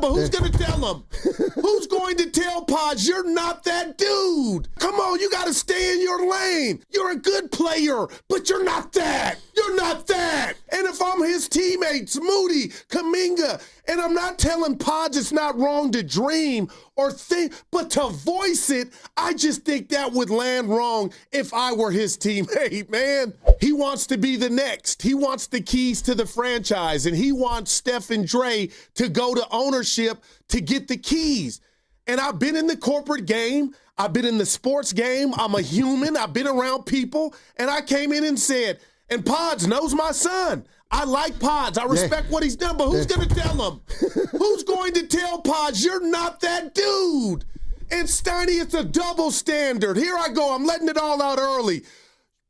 But who's going to tell him? Who's going to tell Podz you're not that dude? Come on, you got to stay in your lane. You're a good player, but you're not that. You're not that. And if I'm his teammates, Moody, Kuminga, and I'm not telling Podz it's not wrong to dream or think, but to voice it, I just think that would land wrong if I were his teammate, man. He wants to be the next. He wants the keys to the franchise, and he wants Steph and Dre to go to ownership to get the keys. And I've been in the corporate game. I've been in the sports game. I'm a human. I've been around people. And I came in and said, and Podz knows my son. I like Podz. I respect what he's done, but who's going to tell him? Who's going to tell Podz you're not that dude? And Steiny, it's a double standard. Here I go. I'm letting it all out early.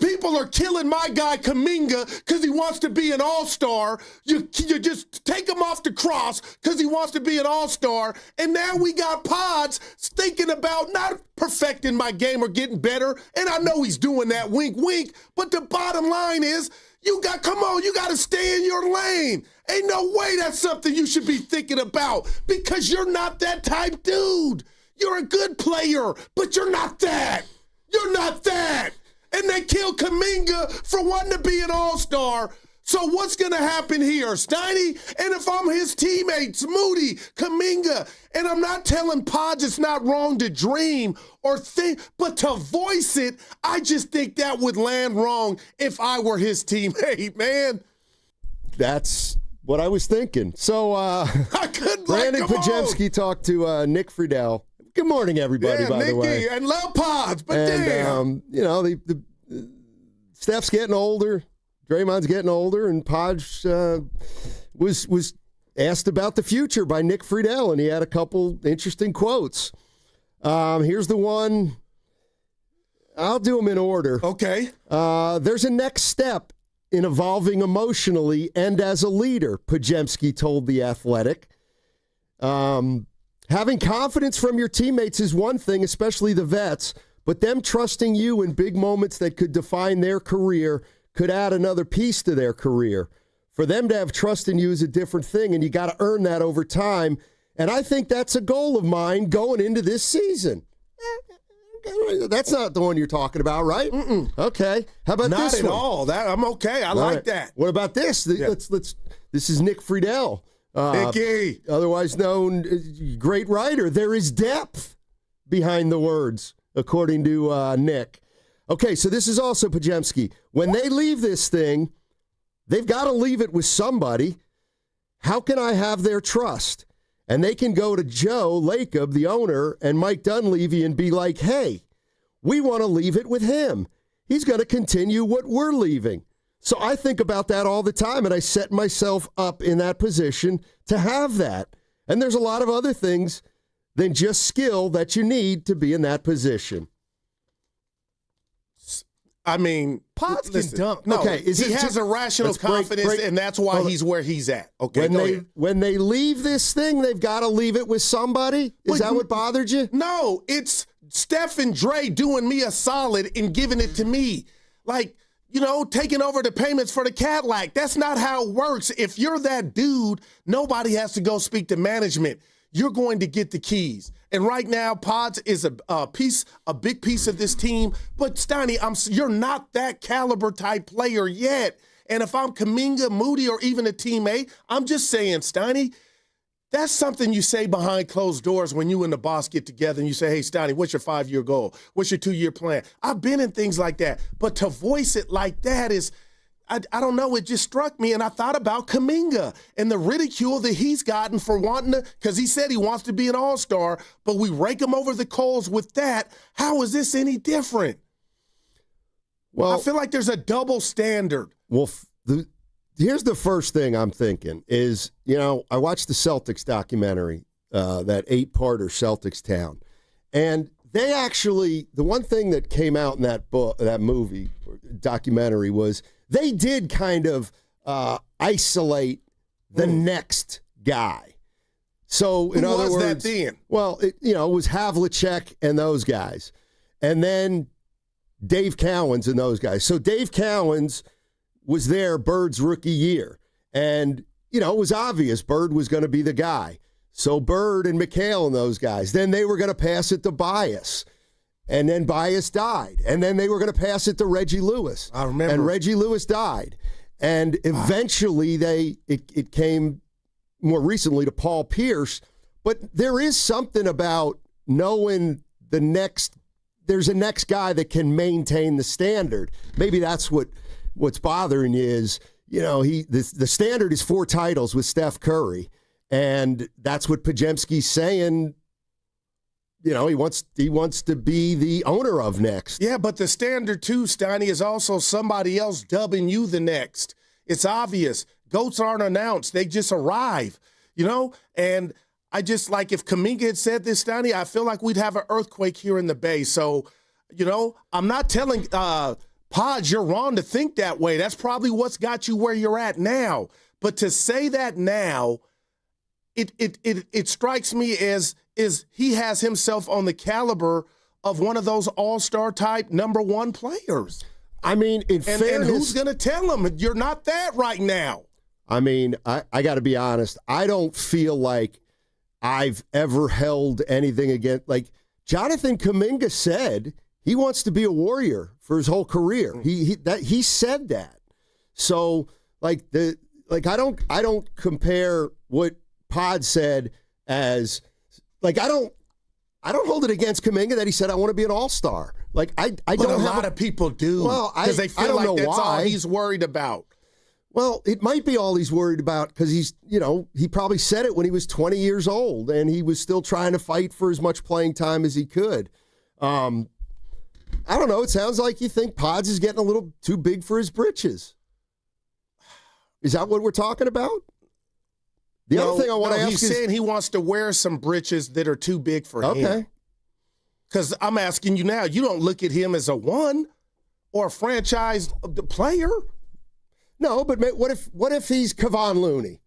People are killing my guy Kuminga because he wants to be an all-star. You just take him off the cross because he wants to be an all-star. And now we got Podz thinking about not perfecting my game or getting better. And I know he's doing that, wink, wink. But the bottom line is, you got to stay in your lane. Ain't no way that's something you should be thinking about because you're not that type dude. You're a good player, but you're not that. You're not that. And they killed Kuminga for wanting to be an all-star. So what's going to happen here, Steiny? And if I'm his teammates, Moody, Kuminga, and I'm not telling Podz it's not wrong to dream or think, but to voice it, I just think that would land wrong if I were his teammate, man. That's what I was thinking. So Brandin Podziemski talked to Nick Friedel. Good morning, everybody, by the way. And love Podz, but damn. The Steph's getting older, Draymond's getting older, and Podz was asked about the future by Nick Friedel, and he had a couple interesting quotes. Here's the one. I'll do them in order. Okay. There's a next step in evolving emotionally and as a leader, Podziemski told The Athletic. Having confidence from your teammates is one thing, especially the vets, but them trusting you in big moments that could define their career could add another piece to their career. For them to have trust in you is a different thing, and you got to earn that over time. And I think that's a goal of mine going into this season. That's not the one you're talking about, right? Mm-mm. Okay. How about not this one? Not at all. I'm okay. I like that. What about this? Yeah. This is Nick Friedel. Nicky. Otherwise known, great writer. There is depth behind the words, according to Nick. Okay, so this is also Podziemski. When they leave this thing, they've got to leave it with somebody. How can I have their trust? And they can go to Joe Lacob, the owner, and Mike Dunleavy and be like, hey, we want to leave it with him. He's going to continue what we're leaving. So I think about that all the time, and I set myself up in that position to have that. And there's a lot of other things than just skill that you need to be in that position. I mean, Podz can dunk. No, okay, he has irrational confidence, and that's why he's where he's at. Okay, when they leave this thing, they've got to leave it with somebody? Is that what bothered you? No, it's Steph and Dre doing me a solid and giving it to me. Like, taking over the payments for the Cadillac. That's not how it works. If you're that dude, nobody has to go speak to management. You're going to get the keys. And right now, Podz is a big piece of this team. But Steiny, you're not that caliber type player yet. And if I'm Kuminga, Moody, or even a teammate, I'm just saying, Steiny, that's something you say behind closed doors when you and the boss get together and you say, hey, Steiny, what's your 5-year goal? What's your 2-year plan? I've been in things like that. But to voice it like that is, I don't know, it just struck me. And I thought about Kuminga and the ridicule that he's gotten for wanting to, because he said he wants to be an all-star, but we rake him over the coals with that. How is this any different? Well, I feel like there's a double standard. Well, here's the first thing I'm thinking is, I watched the Celtics documentary, that 8-parter Celtics Town. And they actually, the one thing that came out in that movie, documentary, was they did kind of isolate the next guy. So, in other words, that then? Well, it was Havlicek and those guys. And then Dave Cowens and those guys. So Dave Cowens was there Bird's rookie year. And, it was obvious Bird was going to be the guy. So Bird and McHale and those guys. Then they were going to pass it to Bias. And then Bias died. And then they were going to pass it to Reggie Lewis. I remember. And Reggie Lewis died. And eventually it came more recently to Paul Pierce. But there is something about knowing there's a next guy that can maintain the standard. Maybe that's what's bothering you is, the standard is 4 titles with Steph Curry. And that's what Podziemski's saying, he wants to be the owner of next. Yeah, but the standard too, Steiny, is also somebody else dubbing you the next. It's obvious. GOATs aren't announced. They just arrive, And I just, if Kuminga had said this, Steiny, I feel like we'd have an earthquake here in the Bay. So, I'm not telling Podz you're wrong to think that way. That's probably what's got you where you're at now. But to say that now, it strikes me as he has himself on the caliber of one of those all-star type number 1 players. I mean, in fairness, and who's going to tell him you're not that right now? I mean, I got to be honest. I don't feel like I've ever held anything against. Jonathan Kuminga said he wants to be a Warrior for his whole career. He said that. So I don't compare what Pod said as I don't hold it against Kuminga that he said I want to be an all-star. I but don't. A lot of people do. Well, because they feel like that's all he's worried about. Well, it might be all he's worried about because he probably said it when he was 20 years old and he was still trying to fight for as much playing time as he could. I don't know. It sounds like you think Podz is getting a little too big for his britches. Is that what we're talking about? The other thing I want to ask he's saying he wants to wear some britches that are too big for him. Okay. Because I'm asking you now, you don't look at him as a 1 or a franchise player. No, but what if he's Kevon Looney?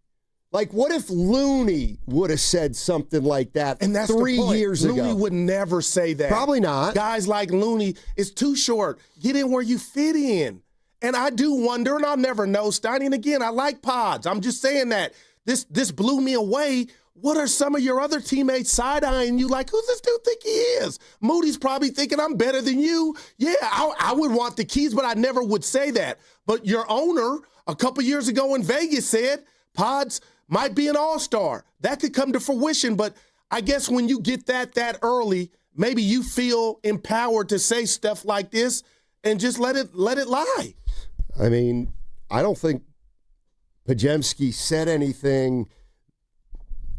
What if Looney would have said something like that and that's 3 years ago? Looney would never say that. Probably not. Guys like Looney, it's too short. Get in where you fit in. And I do wonder, and I'll never know, Steiny, and again, I like Podz. I'm just saying that. This blew me away. What are some of your other teammates side-eyeing you like, who's this dude think he is? Moody's probably thinking I'm better than you. Yeah, I would want the keys, but I never would say that. But your owner a couple years ago in Vegas said Podz might be an all-star. That could come to fruition, but I guess when you get that early, maybe you feel empowered to say stuff like this and just let it lie. I mean, I don't think Podziemski said anything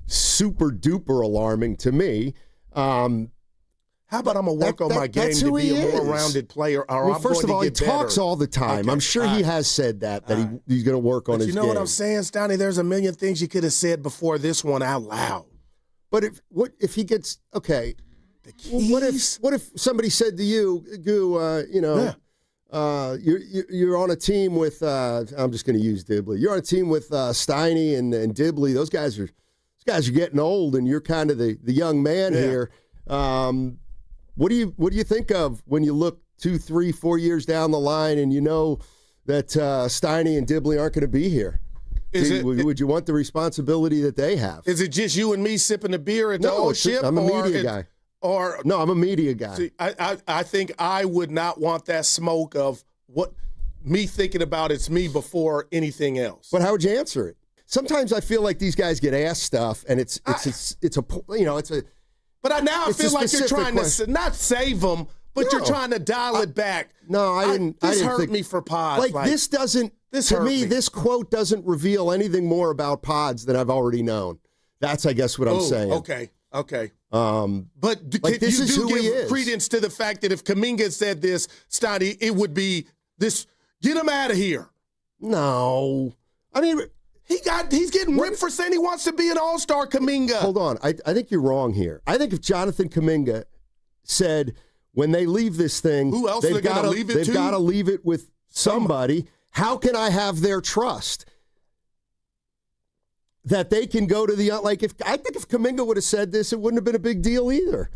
super duper alarming to me. How about I'm going to work on my game to be a more rounded player? Or first of all, he talks all the time. Okay. I'm sure he has said that he's going to work on his game. You know what I'm saying, Steiny? There's a million things you could have said before this one out loud. But if he gets okay? The keys? What if somebody said to you, Goo, you're on a team with I'm just going to use Dibley. You're on a team with Steiny and Dibley. Those guys are getting old, and you're kind of the young man here. What do you think of when you look 2, 3, 4 years down the line, and you know that Steiny and Dibley aren't going to be here? Would you want the responsibility that they have? Is it just you and me sipping a beer at the old ship? I'm a media guy. No, I'm a media guy. See, I think I would not want that smoke of what me thinking about it's me before anything else. But how would you answer it? Sometimes I feel like these guys get asked stuff, and it's a. But now I feel like you're trying to not save them, but you're trying to dial it back. No, I didn't. This hurt me for Podz. This doesn't. To me, this quote doesn't reveal anything more about Podz than I've already known. That's, I guess, what I'm saying. Okay. But this is who he is. Credence to the fact that if Kuminga said this, Steiny, it would be this. Get him out of here. No, I mean. He's getting ripped for saying he wants to be an all-star, Kuminga. Hold on. I think you're wrong here. I think if Jonathan Kuminga said when they leave this thing, who else they've got to leave it to? They've got to leave it with somebody. How can I have their trust that they can go to the I think if Kuminga would have said this, it wouldn't have been a big deal either.